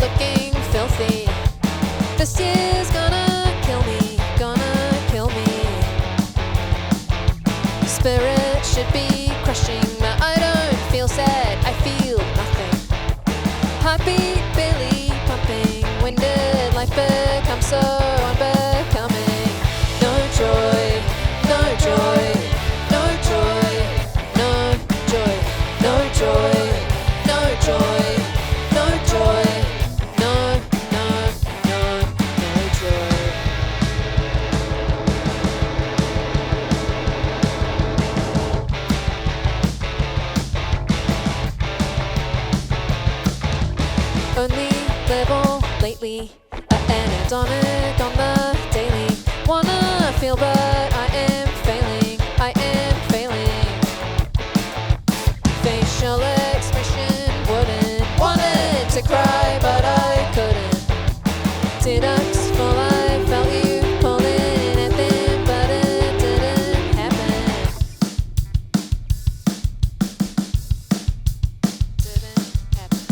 looking filthy. This year's gonna kill me, gonna kill me. Spirit should be crushing, but I don't feel sad, I feel nothing. Heartbeat barely pumping, when did life become so unbecoming? No joy, no joy, no joy, no joy, no joy, no joy, no joy, no, no, no, no joy. Only level lately, anhedonic on the daily. Wanna feel but I am failing, I am failing. Facial expression wouldn't, wanted to cry but I couldn't. Deducts full, I felt you pulling at them, but it didn't happen. Didn't happen.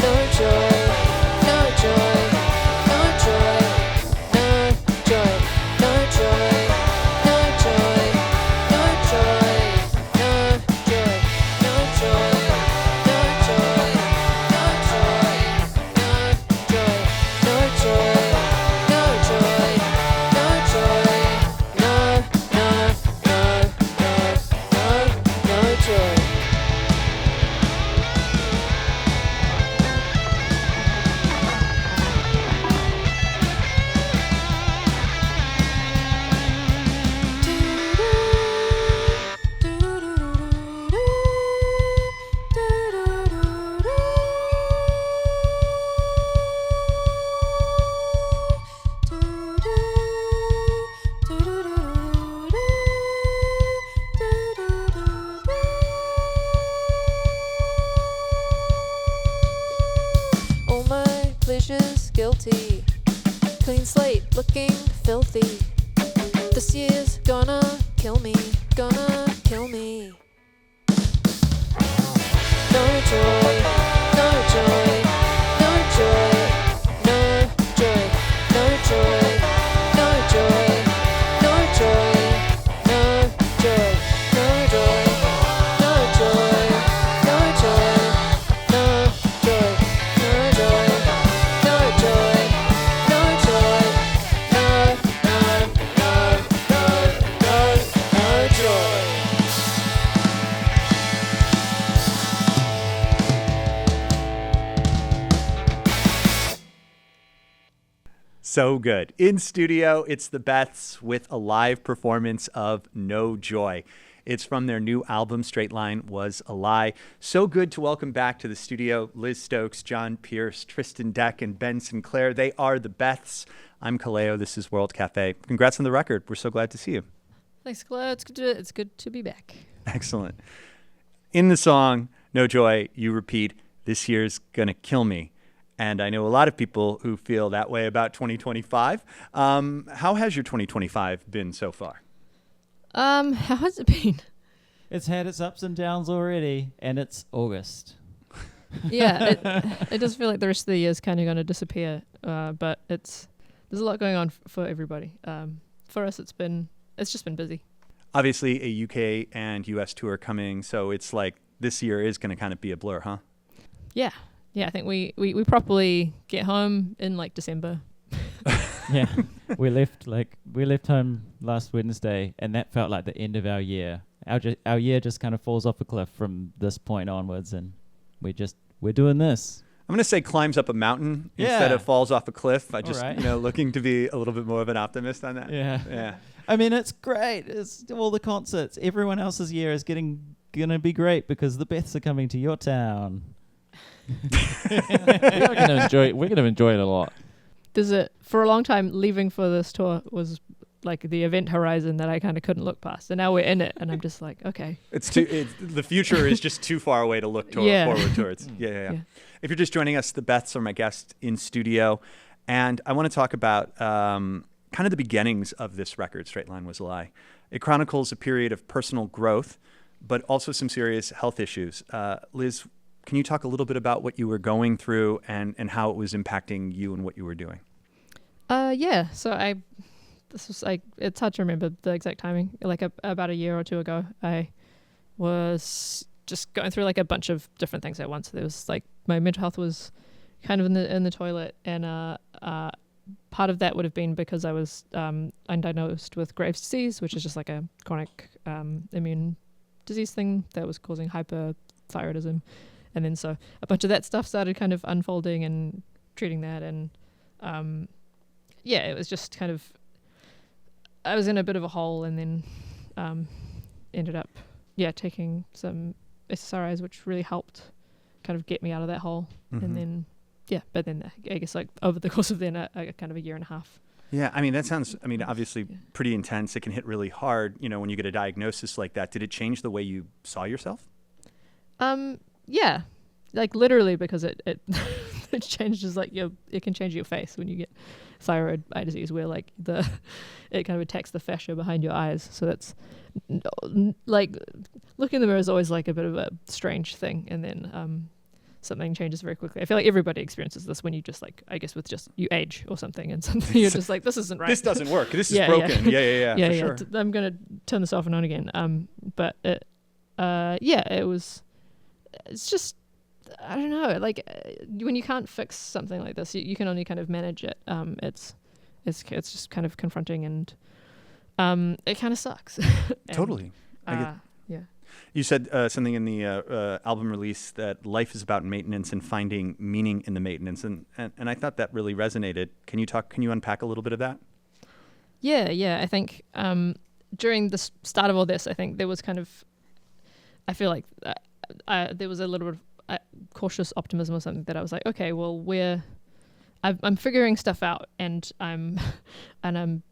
No joy, no joy, no joy, no joy, no joy, no joy, no joy, no joy, no joy, no joy, no joy, no joy, no joy, no joy, no joy, no, no, no, no, no, no joy. All my pleasures guilty, clean slate looking filthy. This year's gonna kill me, gonna kill me. No joy, no joy, no joy, no joy, no joy, no joy, no joy, no joy, no joy, no joy, no joy, no joy, no joy, no joy, no joy, no, no, no, no, no joy. So good. In studio, it's the Beths with a live performance of No Joy. It's from their new album, Straight Line Was a Lie. So good to welcome back to the studio Liz Stokes, John Pierce, Tristan Deck, and Ben Sinclair. They are the Beths. I'm Kallao. This is World Cafe. Congrats on the record. We're so glad to see you. Thanks, Kallao. It's good to be back. Excellent. In the song, No Joy, you repeat, this year's gonna kill me. And I know a lot of people who feel that way about 2025. How has your 2025 been so far? How has it been? It's had its ups and downs already, and it's August. Yeah, it does feel like the rest of the year is kind of going to disappear. But there's a lot going on for everybody. For us, it's just been busy. Obviously, a UK and US tour coming, so it's like this year is going to kind of be a blur, huh? Yeah, I think we properly get home in like December. Yeah, we left home last Wednesday, and that felt like the end of our year. Our year just kind of falls off a cliff from this point onwards, and we're doing this. I'm going to say climbs up a mountain instead of falls off a cliff. I just, right. Looking to be a little bit more of an optimist on that. Yeah. I mean, it's great. It's all the concerts. Everyone else's year is gonna be great because the Beths are coming to your town. We're gonna enjoy it a lot. For a long time, leaving for this tour was like the event horizon that I kind of couldn't look past, and now we're in it, and I'm just like, okay. The future is just too far away to look forward towards. Yeah. If you're just joining us, the Beths are my guest in studio, and I want to talk about kind of the beginnings of this record, Straight Line Was a Lie. It chronicles a period of personal growth, but also some serious health issues. Liz, Can you talk a little bit about what you were going through and how it was impacting you and what you were doing? Yeah. So this was like, it's hard to remember the exact timing. Like about a year or two ago, I was just going through like a bunch of different things at once. There was like my mental health was kind of in the toilet, and part of that would have been because I was undiagnosed with Graves' disease, which is just like a chronic immune disease thing that was causing hyperthyroidism. And then so a bunch of that stuff started kind of unfolding and treating that. And it was just kind of, I was in a bit of a hole, and then ended up, taking some SSRIs, which really helped kind of get me out of that hole. Mm-hmm. And then, but then I guess like over the course of then a kind of a year and a half. Yeah, I mean, that sounds, obviously pretty intense. It can hit really hard, when you get a diagnosis like that. Did it change the way you saw yourself? Yeah, like literally, because it it changes, like it can change your face when you get thyroid eye disease, where like it kind of attacks the fascia behind your eyes. So that's like looking in the mirror is always like a bit of a strange thing, and then something changes very quickly. I feel like everybody experiences this when you just like, I guess with just you age or something, and something you're just like, this isn't right. This doesn't work. This is broken. Yeah, for sure. I'm gonna turn this off and on again. But it was. It's just, I don't know. Like when you can't fix something like this, you can only kind of manage it. It's just kind of confronting, and it kind of sucks. Totally. Yeah. You said something in the album release that life is about maintenance and finding meaning in the maintenance, and I thought that really resonated. Can you unpack a little bit of that? Yeah. I think during the start of all this, I think there was kind of, I feel like there was a little bit of cautious optimism or something, that I was like, okay, well, I'm figuring stuff out, and I'm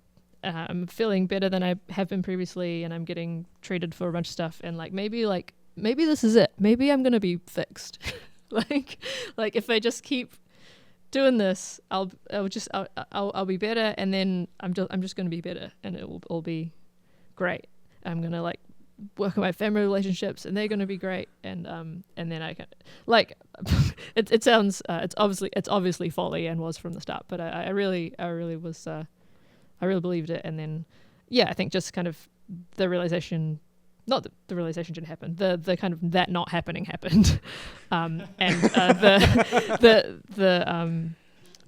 feeling better than I have been previously, and I'm getting treated for a bunch of stuff, and maybe this is it. Maybe I'm gonna be fixed. like if I just keep doing this, I'll be better, and then I'm just gonna be better, and it will all be great. I'm gonna like work on my family relationships, and they're gonna be great, and then I can like it sounds it's obviously folly, and was from the start, but I really was. I really believed it, and then, I think just kind of the realization, not that the realization didn't happen, the kind of that not happening happened, and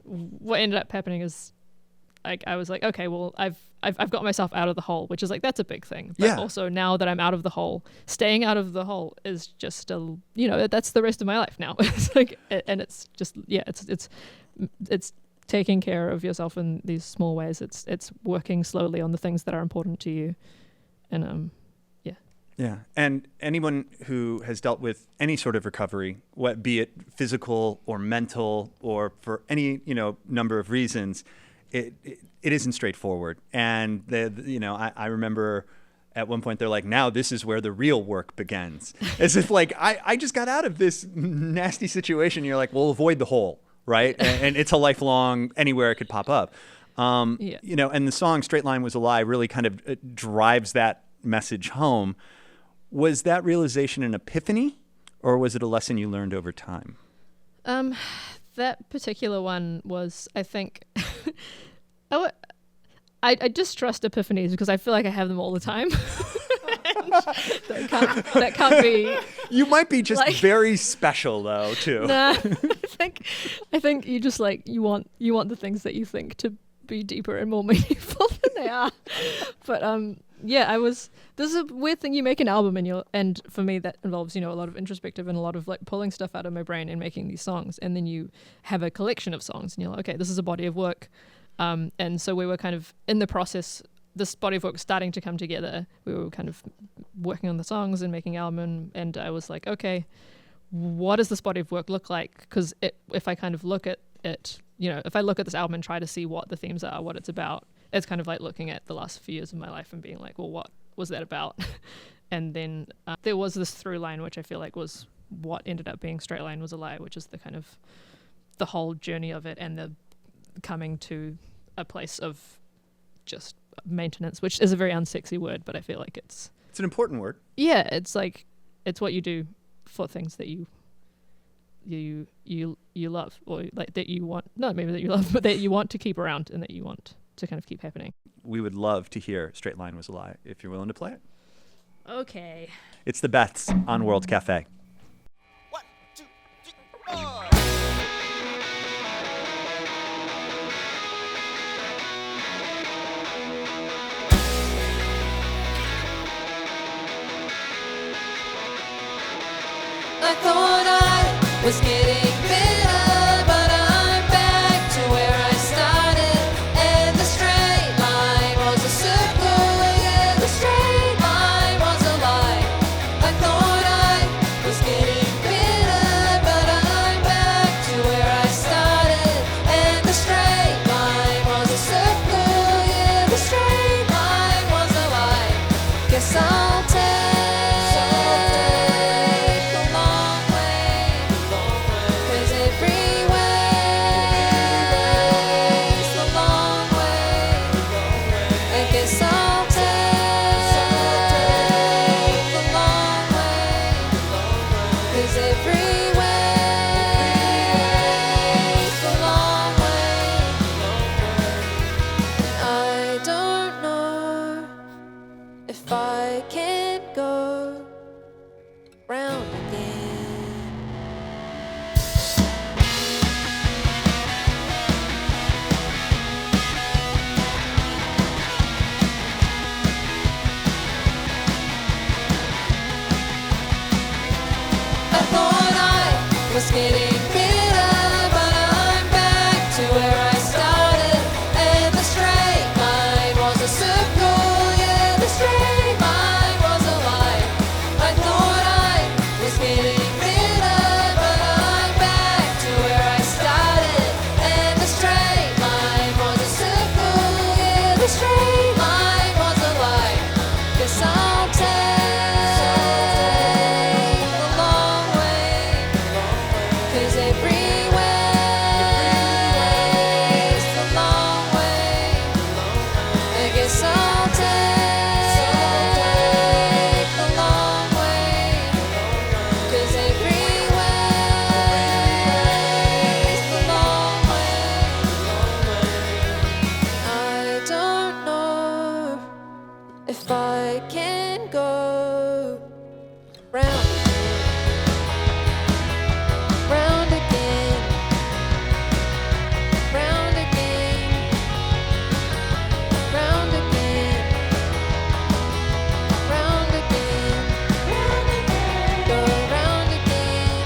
what ended up happening is, like, I was like, okay, well, I've got myself out of the hole, which is like, that's a big thing, but also now that I'm out of the hole, staying out of the hole is just that's the rest of my life now. It's like, and it's just it's taking care of yourself in these small ways. It's working slowly on the things that are important to you, and Yeah, and anyone who has dealt with any sort of recovery, be it physical or mental or for any number of reasons, it isn't straightforward. And I remember at one point they're like, now this is where the real work begins. As if like I just got out of this nasty situation. You're like, well, avoid the hole. Right. And it's a lifelong, anywhere it could pop up. And the song Straight Line Was a Lie really kind of drives that message home. Was that realization an epiphany, or was it a lesson you learned over time? That particular one was, I think, I distrust epiphanies because I feel like I have them all the time. that can't be. You might be just like, very special though too. Nah, I think you just like you want the things that you think to be deeper and more meaningful than they are. But there's a weird thing. You make an album and for me that involves a lot of introspective and a lot of like pulling stuff out of my brain and making these songs, and then you have a collection of songs and you're like, okay, this is a body of work. And so we were kind of in the process. This body of work was starting to come together. We were kind of working on the songs and making an album, and I was like, okay, what does this body of work look like? Because if I kind of look at it, if I look at this album and try to see what the themes are, what it's about, it's kind of like looking at the last few years of my life and being like, well, what was that about? And then there was this through line, which I feel like was what ended up being Straight Line Was a Lie, which is the kind of the whole journey of it, and the coming to a place of just maintenance, which is a very unsexy word, but I feel like it's an important word. Yeah, it's like it's what you do for things that you you love, or like that you want, not maybe that you love, but that you want to keep around and that you want to kind of keep happening. We would love to hear Straight Line Was a Lie if you're willing to play it. Okay. It's the Beths on World Cafe. 1, 2, 3, 4. I thought I was getting better, but I'm back to where I started. And the straight line was a circle, yeah, the straight line was a lie. I thought I was getting better, but I'm back to where I started. And the straight line was a circle, yeah, the straight line was a lie. Guess I'll take the long way, 'cause every way's the long way. I guess I'll take the long way, 'cause every way's the long way. I don't know if I can go round again. I thought I was getting better, but I'm back to where I started. And the straight line was a circle, yeah, the straight line was a lie. I thought I was getting better, but I'm back to where I started. And the straight line was a circle, yeah, the straight line was a lie. Guess I'll take the long way, 'cause every way's the long way. I guess I'll take the long way, 'cause every way's the long way. I don't know if I can go round again, round again, round again, round again, go round again,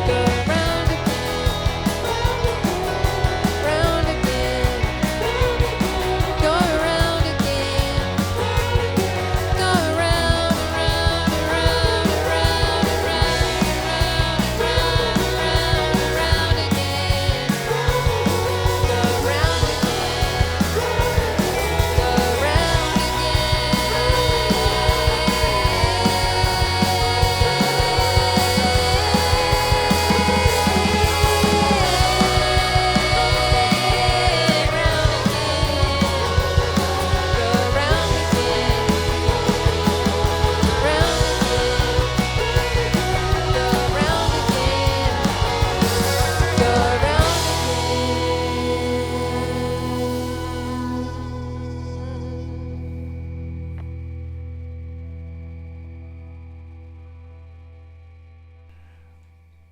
go round again, round again, go round again, go round and round and round and round and round and round and round and round again, go round again, go round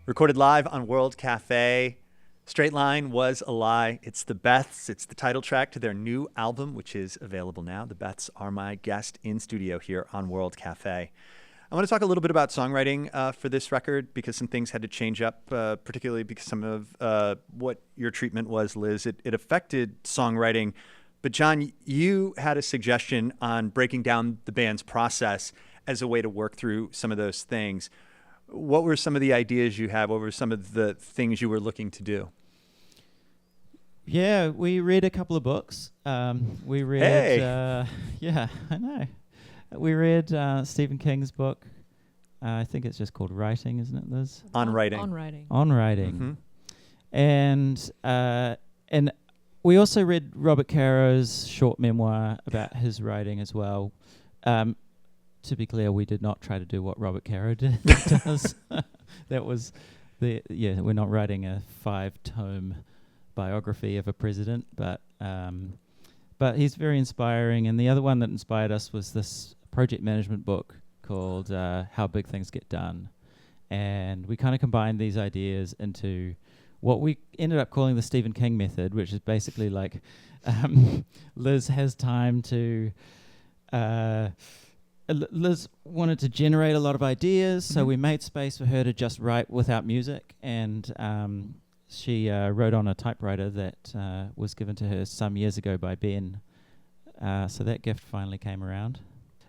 Recorded live on World Cafe. Straight Line Was a Lie. It's the Beths. It's the title track to their new album, which is available now. The Beths are my guest in studio here on World Cafe. I want to talk a little bit about songwriting for this record because some things had to change up, particularly because some of what your treatment was, Liz. It affected songwriting. But John, you had a suggestion on breaking down the band's process as a way to work through some of those things. What were some of the ideas you have? What were some of the things you were looking to do? Yeah, we read a couple of books. We read, yeah, I know. We read Stephen King's book. I think it's just called Writing, isn't it, Liz? On Writing. On writing. On Writing. Mm-hmm. And we also read Robert Caro's short memoir about his writing as well. To be clear, we did not try to do what Robert Caro does. that was we're not writing a 5-tome biography of a president, but he's very inspiring. And the other one that inspired us was this project management book called How Big Things Get Done. And we kind of combined these ideas into what we ended up calling the Stephen King method, which is basically like Liz has time to Liz wanted to generate a lot of ideas, so we made space for her to just write without music, and she wrote on a typewriter that was given to her some years ago by Ben. So that gift finally came around.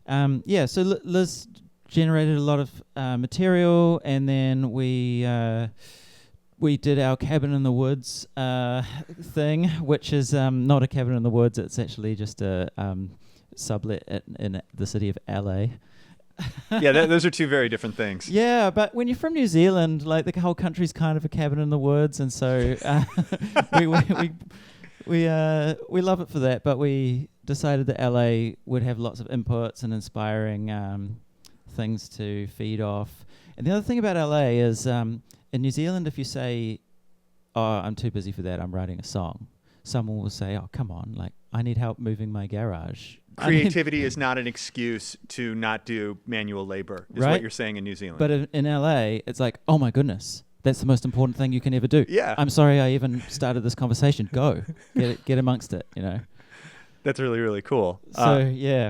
So Liz generated a lot of material, and then we did our cabin in the woods thing, which is not a cabin in the woods. It's actually just a sublet in the city of LA. Those are two very different things. Yeah, but when you're from New Zealand, like the whole country's kind of a cabin in the woods, and so we love it for that. But we decided that LA would have lots of inputs and inspiring things to feed off. And the other thing about LA is in New Zealand, if you say, "Oh, I'm too busy for that, I'm writing a song," someone will say, "Oh, come on, like I need help moving my garage." Creativity is not an excuse to not do manual labor, is Right? what you're saying in New Zealand. But in LA, it's like, "Oh my goodness, that's the most important thing you can ever do." Yeah. I'm sorry I even started this conversation. Go, get amongst it, you know. That's really, really cool. So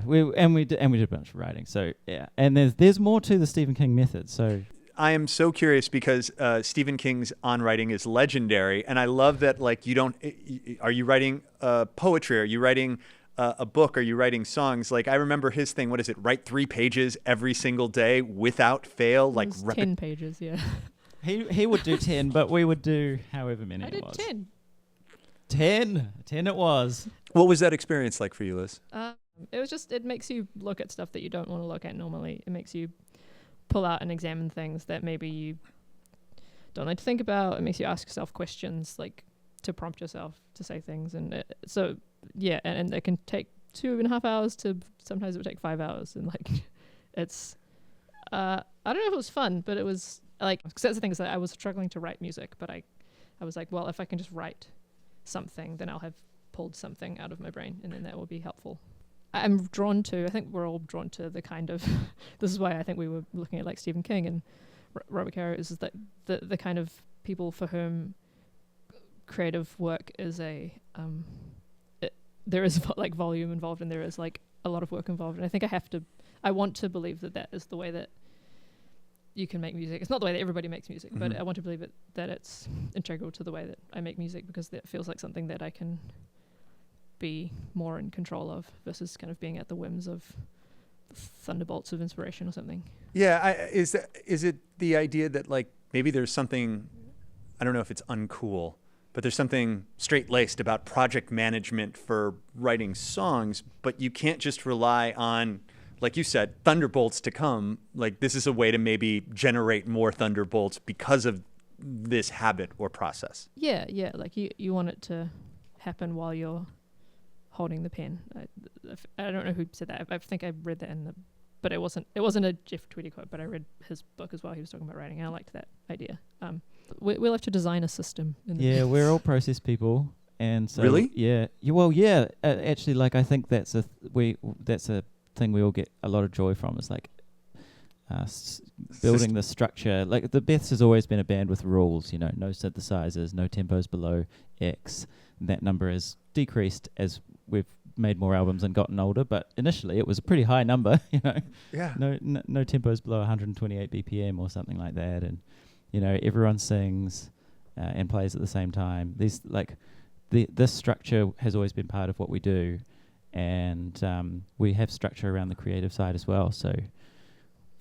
we did a bunch of writing. So yeah, and there's more to the Stephen King method. So I am so curious because Stephen King's on writing is legendary, and I love that. Like, you don't. Are you writing poetry? Are you writing a book? Are you writing songs? Like, I remember his thing. What is it? Write 3 pages every single day without fail. Like 10 pages, yeah. he would do 10, but we would do however many I it did was. 10. 10 it was. What was that experience like for you, Liz? It was just, it makes you look at stuff that you don't want to look at normally. It makes you pull out and examine things that maybe you don't like to think about. It makes you ask yourself questions, like to prompt yourself to say things. And and it can take 2.5 hours to sometimes it would take 5 hours. And like, it's, I don't know if it was fun, but it was like, because that's the thing is that I was struggling to write music, but I was like, well, if I can just write something, then I'll have pulled something out of my brain, and then that will be helpful. I'm drawn to, I think we're all drawn to the kind of, this is why I think we were looking at like Stephen King and Robert Caro, is that the kind of people for whom creative work is there is like volume involved, and there is like a lot of work involved, and I think I want to believe that is the way that you can make music. It's not the way that everybody makes music, but I want to believe that it's integral to the way that I make music, because that feels like something that I can be more in control of versus kind of being at the whims of thunderbolts of inspiration or something. Yeah, is it the idea that like maybe there's something, I don't know if it's uncool, but there's something straight-laced about project management for writing songs, but you can't just rely on, like you said, thunderbolts to come. Like, this is a way to maybe generate more thunderbolts because of this habit or process. Yeah. Like you want it to happen while you're holding the pen. I don't know who said that. I think I read that but it wasn't a Jeff Tweedy quote, but I read his book as well. He was talking about writing, and I liked that idea. We'll have to design a system. We're all process people, and so really, actually, like I think that's a thing we all get a lot of joy from. Is like building the structure. Like the Beths has always been a band with rules. You know, no synthesizers, no tempos below X. That number has decreased as we've made more albums and gotten older, but initially it was a pretty high number, you know. Yeah. No tempos below 128 BPM or something like that, and you know everyone sings and plays at the same time. This structure has always been part of what we do, and we have structure around the creative side as well. So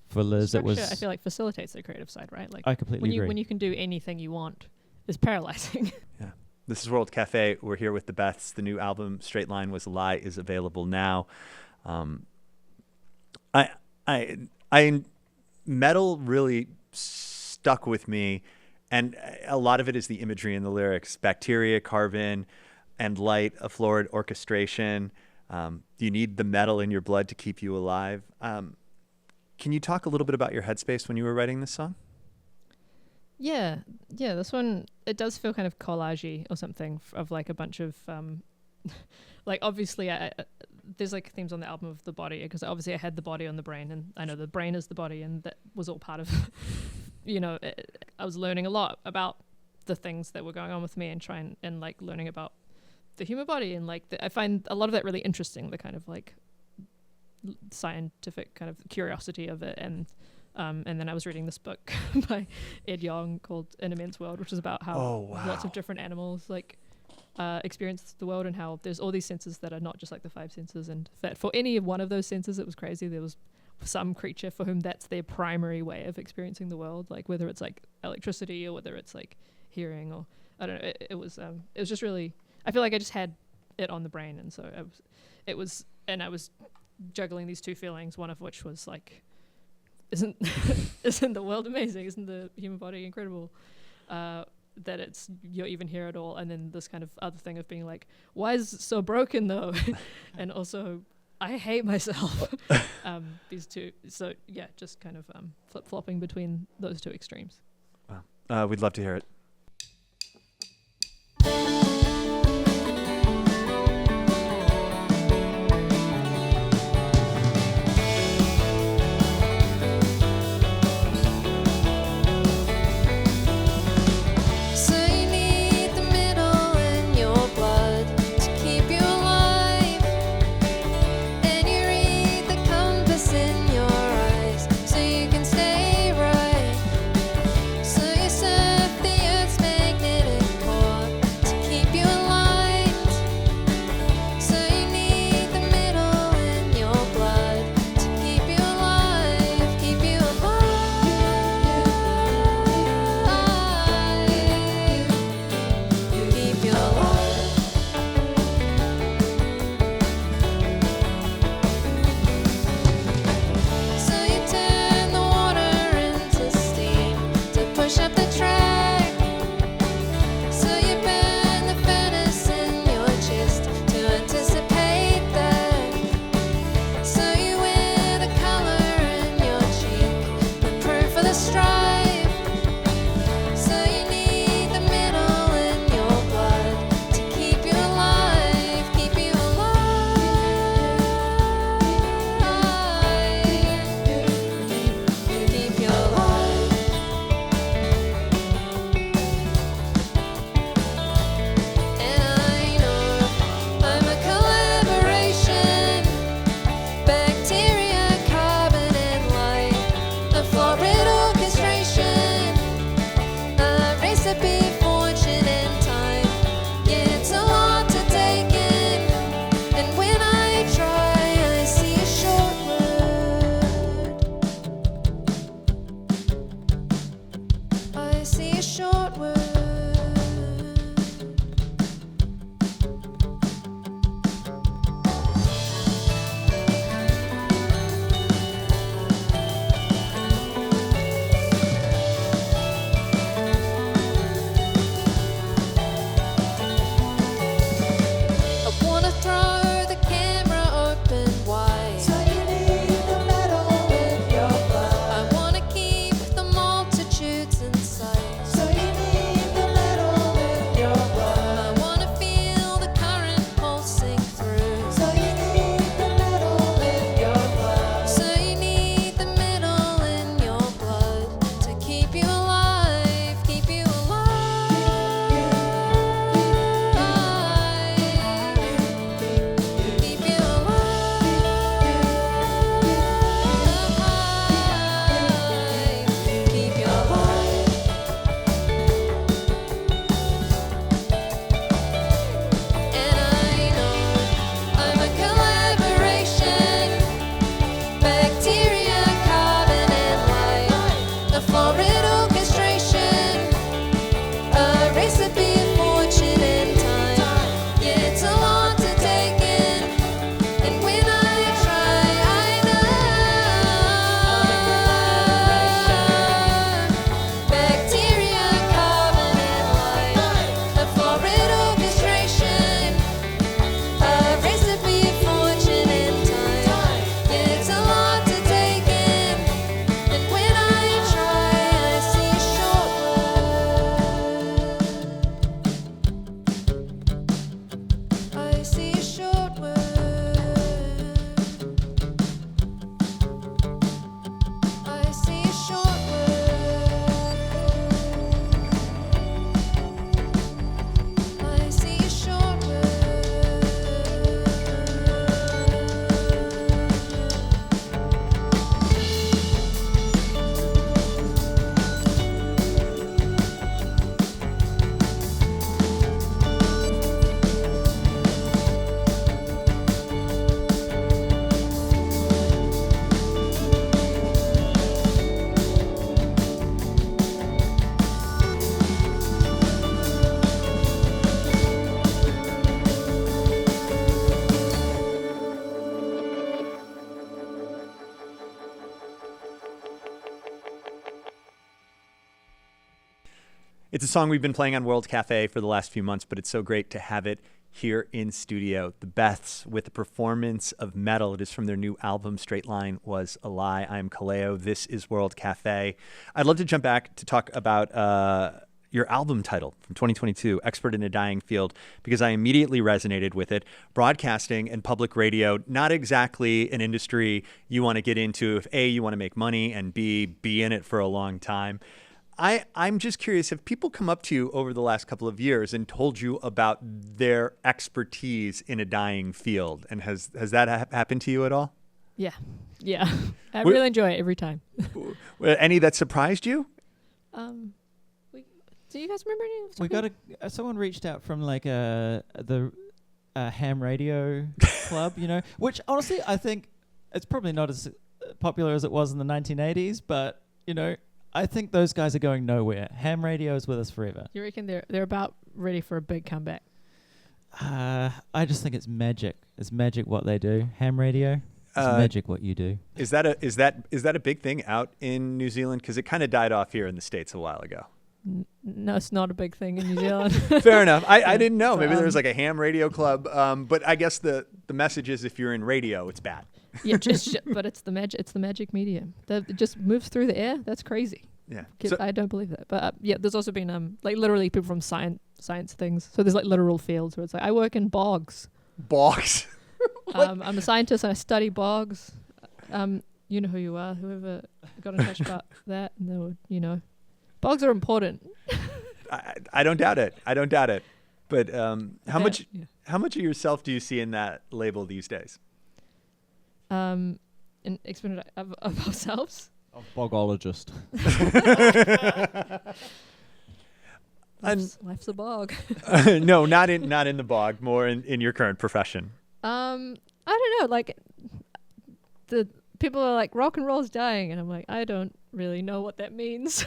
for Liz, structure, it was, I feel like, facilitates the creative side, right? Like I completely agree. When you can do anything you want, is paralyzing. Yeah. This is World Cafe. We're here with the Beths. The new album, Straight Line Was a Lie, is available now. Metal really stuck with me, and a lot of it is the imagery in the lyrics. Bacteria, carbon, and light, a florid orchestration. You need the metal in your blood to keep you alive. Can you talk a little bit about your headspace when you were writing this song? Yeah, this one, it does feel kind of collage-y or something of like a bunch of like obviously there's like themes on the album of the body, because obviously I had the body on the brain, and I know the brain is the body, and that was all part of I was learning a lot about the things that were going on with me, and like learning about the human body, and like I find a lot of that really interesting, the kind of like scientific kind of curiosity of it. And then I was reading this book by Ed Yong called An Immense World, which is about how lots of different animals like experience the world, and how there's all these senses that are not just like the 5 senses, and that for any one of those senses, it was crazy. There was some creature for whom that's their primary way of experiencing the world, like whether it's like electricity or whether it's like hearing, or I don't know. It was just really, I feel like I just had it on the brain, and so I was juggling these two feelings, one of which was like, isn't the world amazing? Isn't the human body incredible? That you're even here at all, and then this kind of other thing of being like, why is it so broken though? And also, I hate myself. These two, so yeah, just kind of flip-flopping between those two extremes. Wow. We'd love to hear it. So you surf the It's a song we've been playing on World Cafe for the last few months, but it's so great to have it here in studio. The Beths with a performance of Metal. It is from their new album, Straight Line Was a Lie. I'm Kallao. This is World Cafe. I'd love to jump back to talk about your album title from 2022, Expert in a Dying Field, because I immediately resonated with it. Broadcasting and public radio, not exactly an industry you want to get into if A, you want to make money, and B, be in it for a long time. I'm just curious, have people come up to you over the last couple of years and told you about their expertise in a dying field? And has that happened to you at all? Yeah. I really enjoy it every time. Any that surprised you? Do you guys remember any of We got someone reached out from like the ham radio club, which honestly I think it's probably not as popular as it was in the 1980s, but I think those guys are going nowhere. Ham radio is with us forever. You reckon they're about ready for a big comeback? I just think it's magic. It's magic what they do. Ham radio. It's magic what you do. Is that a big thing out in New Zealand? Because it kind of died off here in the States a while ago. No, it's not a big thing in New Zealand. Fair enough. I didn't know. Maybe there was like a ham radio club. But I guess the message is if you're in radio, it's bad. Yeah, but it's the magic. It's the magic medium. It just moves through the air. That's crazy. Yeah. I don't believe that. But there's also been like literally people from science things. So there's like literal fields where it's like I work in bogs. Bogs. I'm a scientist and I study bogs. You know who you are. Whoever got in touch about that, and they would, bogs are important. I don't doubt it. But how much of yourself do you see in that label these days? In expert of ourselves. A bogologist. Life's a bog. No, not in the bog. More in your current profession. I don't know. Like the people are like rock and roll's dying, and I'm like I don't really know what that means.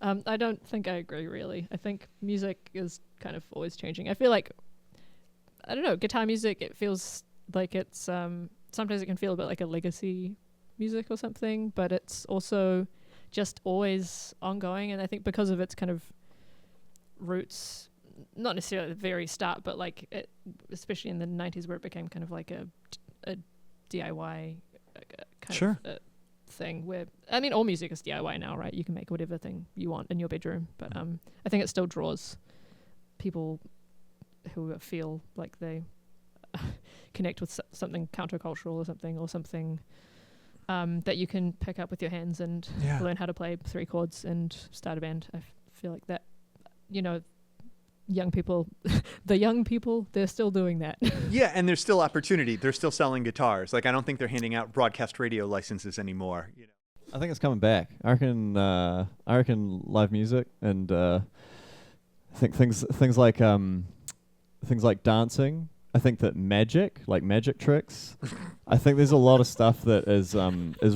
I don't think I agree really. I think music is kind of always changing. I feel like I don't know, guitar music. It feels like it's sometimes it can feel a bit like a legacy music or something, but it's also just always ongoing. And I think because of its kind of roots, not necessarily at the very start, but like especially in the 90s where it became kind of like a DIY kind of thing where, I mean, all music is DIY now, right? You can make whatever thing you want in your bedroom, but I think it still draws people who feel like they connect with something countercultural or something that you can pick up with your hands and learn how to play 3 chords and start a band. I feel like that, young people, they're still doing that. Yeah, and there's still opportunity. They're still selling guitars. Like I don't think they're handing out broadcast radio licenses anymore. I think it's coming back. I reckon live music and I think things like dancing. I think that magic tricks. I think there's a lot of stuff that is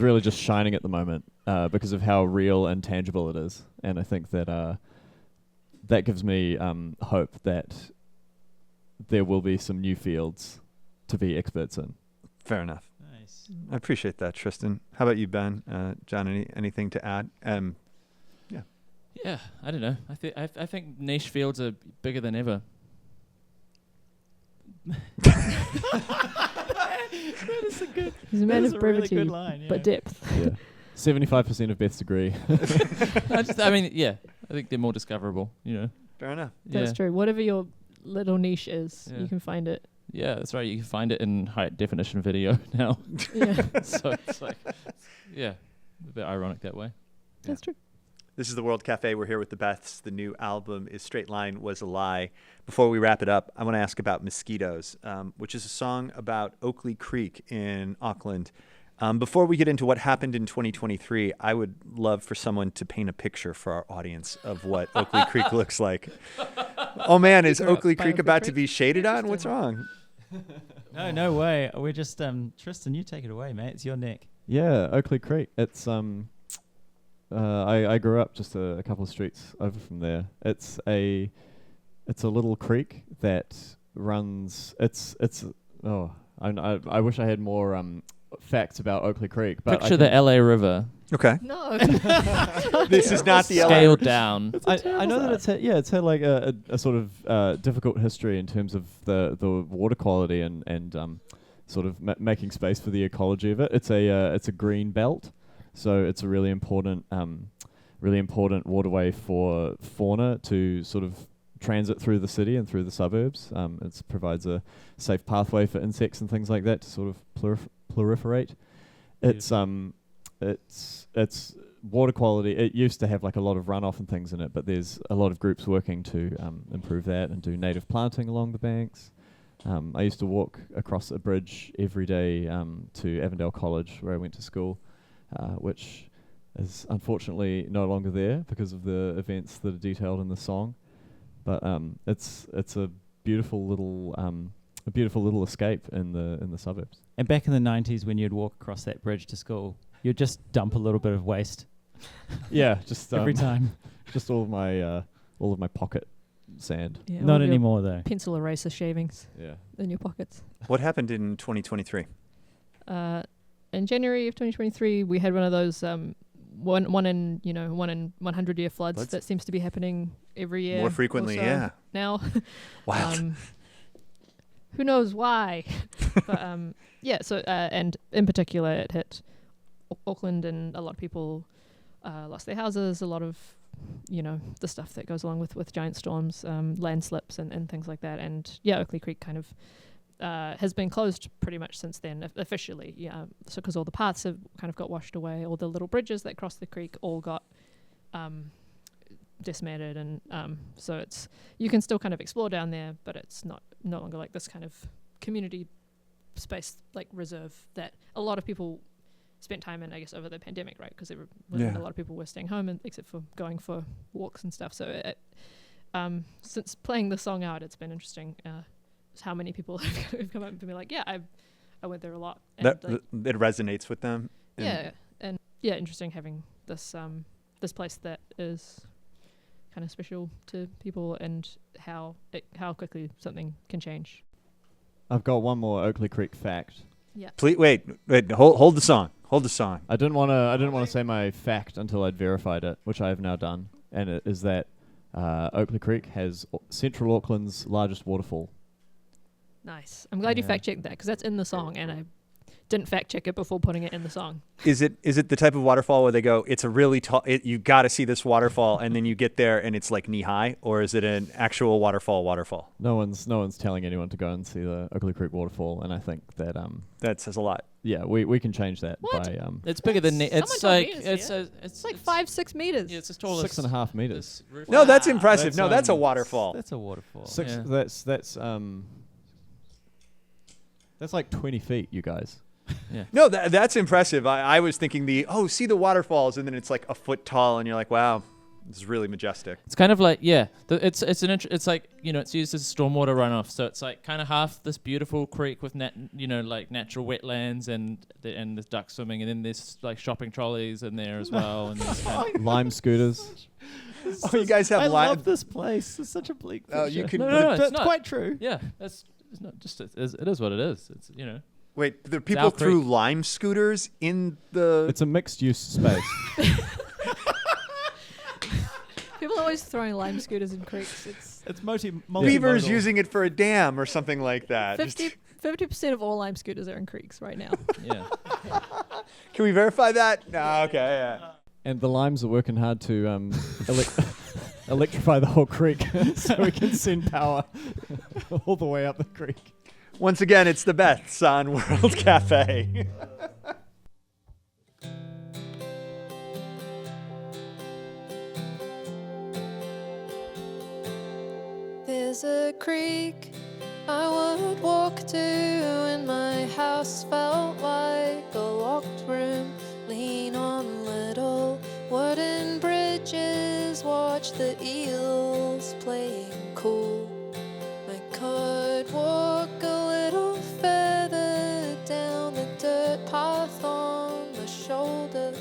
really just shining at the moment because of how real and tangible it is, and I think that that gives me hope that there will be some new fields to be experts in. Fair enough. Nice. I appreciate that, Tristan. How about you, Ben? John, anything to add? Yeah, I don't know. I think niche fields are bigger than ever. He's a man of brevity, really good line, but depth. Yeah. 75% of Beths agree. I think they're more discoverable, Fair enough. That's true. Whatever your little niche is, you can find it. Yeah, that's right. You can find it in high definition video now. Yeah. So it's like, a bit ironic that way. That's true. This is the World Cafe. We're here with the Beths. The new album is Straight Line Was a Lie. Before we wrap it up, I want to ask about Mosquitoes, which is a song about Oakley Creek in Auckland. Before we get into what happened in 2023, I would love for someone to paint a picture for our audience of what Oakley Creek looks like. Oh man, is Oakley Creek about to be shaded on? What's wrong? No way. We're just Tristan, you take it away, mate. It's your neck. Yeah, Oakley Creek. It's I grew up just a couple of streets over from there. It's a little creek that runs. I wish I had more facts about Oakley Creek. But Picture the LA River. Okay. No. This is not the Scaled down. I know that it's had like a sort of difficult history in terms of the water quality and sort of making space for the ecology of it. It's a green belt, so it's a really important waterway for fauna to sort of transit through the city and through the suburbs. It provides a safe pathway for insects and things like that to sort of proliferate. It's water quality. It used to have like a lot of runoff and things in it, but there's a lot of groups working to improve that and do native planting along the banks. I used to walk across a bridge every day to Avondale College, where I went to school, which is unfortunately no longer there because of the events that are detailed in the song. But it's a beautiful little escape in the suburbs. And back in the 90s, when you'd walk across that bridge to school, you'd just dump a little bit of waste. Yeah, just every time. Just all of my pocket sand. Yeah, Not all your anymore, though. Pencil eraser shavings Yeah. in your pockets. What happened in 2023? In January of 2023, we had one of those one in 100-year floods that seems to be happening every year. More frequently, or so yeah. Now, Wow. who knows why? But yeah. So and in particular, it hit Auckland, and a lot of people lost their houses. A lot of the stuff that goes along with giant storms, landslips and things like that. And yeah, Oakley Creek kind of has been closed pretty much since then, officially. Yeah, so because all the paths have kind of got washed away, all the little bridges that cross the creek all got decimated, and so it's you can still kind of explore down there, but it's no longer like this kind of community space like reserve that a lot of people spent time in, I guess, over the pandemic, right? Because a lot of people were staying home, and except for going for walks and stuff. So since playing the song out, it's been interesting how many people have come up and been like, yeah, I went there a lot. And That it resonates with them. And interesting having this this place that is kind of special to people, and how quickly something can change. I've got one more Oakley Creek fact. Yeah. Please wait. Hold the song. Hold the song. I didn't want to say my fact until I'd verified it, which I have now done, and it is that Oakley Creek has Central Auckland's largest waterfall. Nice. I'm glad you fact checked that, because that's in the song, and I didn't fact check it before putting it in the song. Is it the type of waterfall where they go, it's a really tall, you got to see this waterfall, and then you get there and it's like knee high, or is it an actual waterfall? No one's telling anyone to go and see the Oakley Creek waterfall, and I think that that says a lot. Yeah, we can change that What? by It's bigger than it's like It's like 5-6 meters. Yeah, it's as tall as 6.5 meters. this roof. No, that's impressive. That's, That's a waterfall. That's a waterfall. That's like 20 feet, you guys. Yeah. No, that's impressive. I was thinking see the waterfalls, and then it's like a foot tall, and you're like, wow, this is really majestic. It's kind of like it's like it's used as a stormwater runoff, so it's like kind of half this beautiful creek with like natural wetlands and there's duck swimming, and then there's like shopping trolleys in there as well, and there's kind of Lime scooters. Oh, you guys have I lime. love this place. It's such a bleak picture. Oh, you can. No, it's That's not. quite true. Yeah, it's not just it is what it is. It's Wait, the people South threw Creek. lime scooters in the. It's a mixed-use space. People are always throwing lime scooters in creeks. It's multi. Beavers using it for a dam or something like that. 50% of all lime scooters are in creeks right now. yeah. Can we verify that? No, okay. Yeah. And the limes are working hard to electrify the whole creek so we can send power all the way up the creek. Once again, it's the Beths on World Cafe. There's a creek I would walk to, and my house felt like a locked room. Lean on little wooden bridges, watch the eels playing cool. I could walk a little further down the dirt path on the shoulder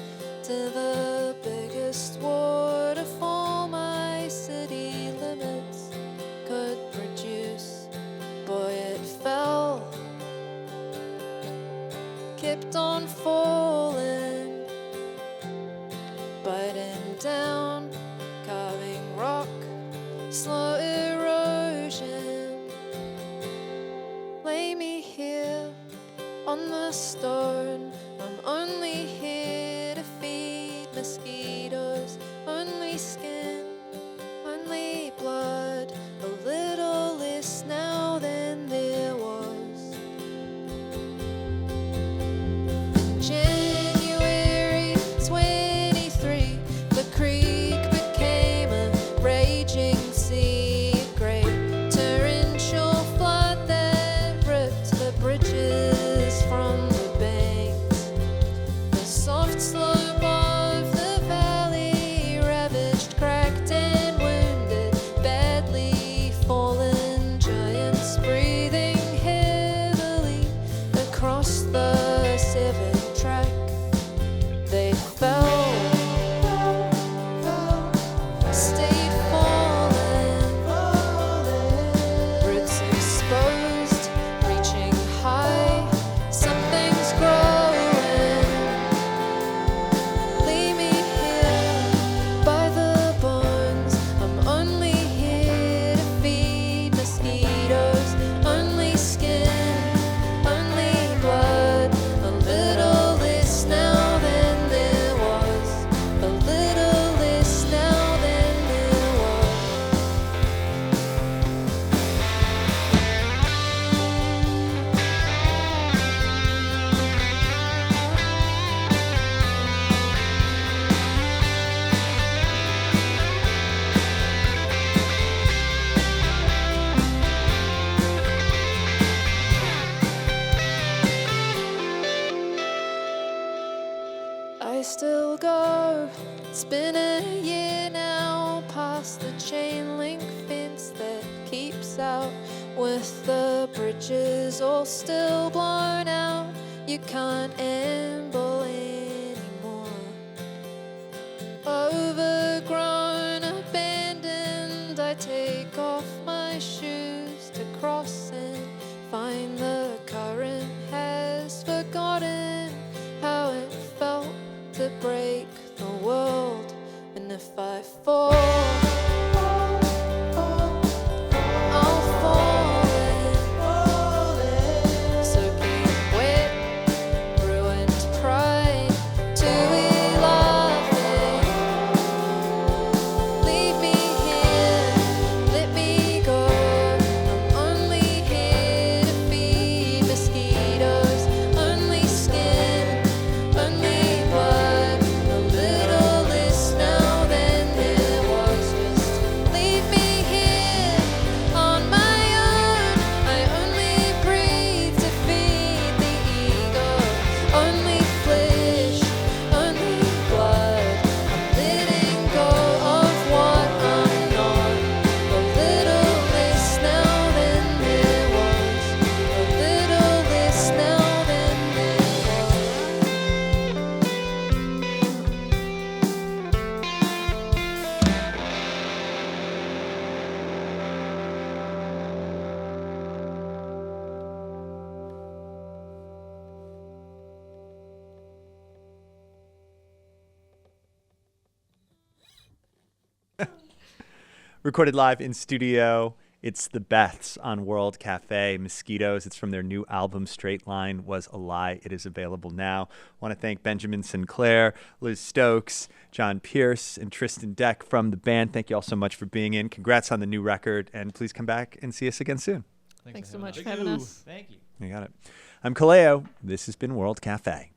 to the biggest waterfall my city limits could produce. Boy, it fell, kept on falling. a stone. I'm only here to feed mosquitoes. Only skin, only blood. A little less now than there was. January 23, the creek became a raging sea. Great torrential flood that ripped the bridges from the banks. The soft slope of the valley ravaged, cracked and wounded, badly fallen giants breathing heavily across the severed track. They fell, stayed fallen, roots exposed, reaching high. Something's growing. Leave me here by the bones. I'm only here to feed mosquitoes. Only skin, only blood. A little less now than there was. A little less now than there was. I still go. It's been a year now, past the chain link fence that keeps out, with the bridges all still blown out. You can't amble anymore. Overgrown, abandoned, I take off my shoes to cross and find the current has forgotten how it felt to break the world. And if I fall, I'll fall in, soaking wet, ruined pride, too laughing. Leave me here, let me go. I'm only here to feed mosquitoes. Only skin, only blood. A little less now than there was. Just leave me here on my own. I only breathe to feed the ego. Only flesh, only blood. I'm letting go of what I'm not. A little less now than there was. A little less now than there was. Recorded live in studio. It's the Beths on World Cafe. Mosquitoes. It's from their new album, Straight Line Was a Lie. It is available now. Want to thank Benjamin Sinclair, Liz Stokes, John Pierce, and Tristan Deck from the band. Thank you all so much for being in. Congrats on the new record, and please come back and see us again soon. Thanks so much for having us. Thank you. You got it. I'm Kallao. This has been World Cafe.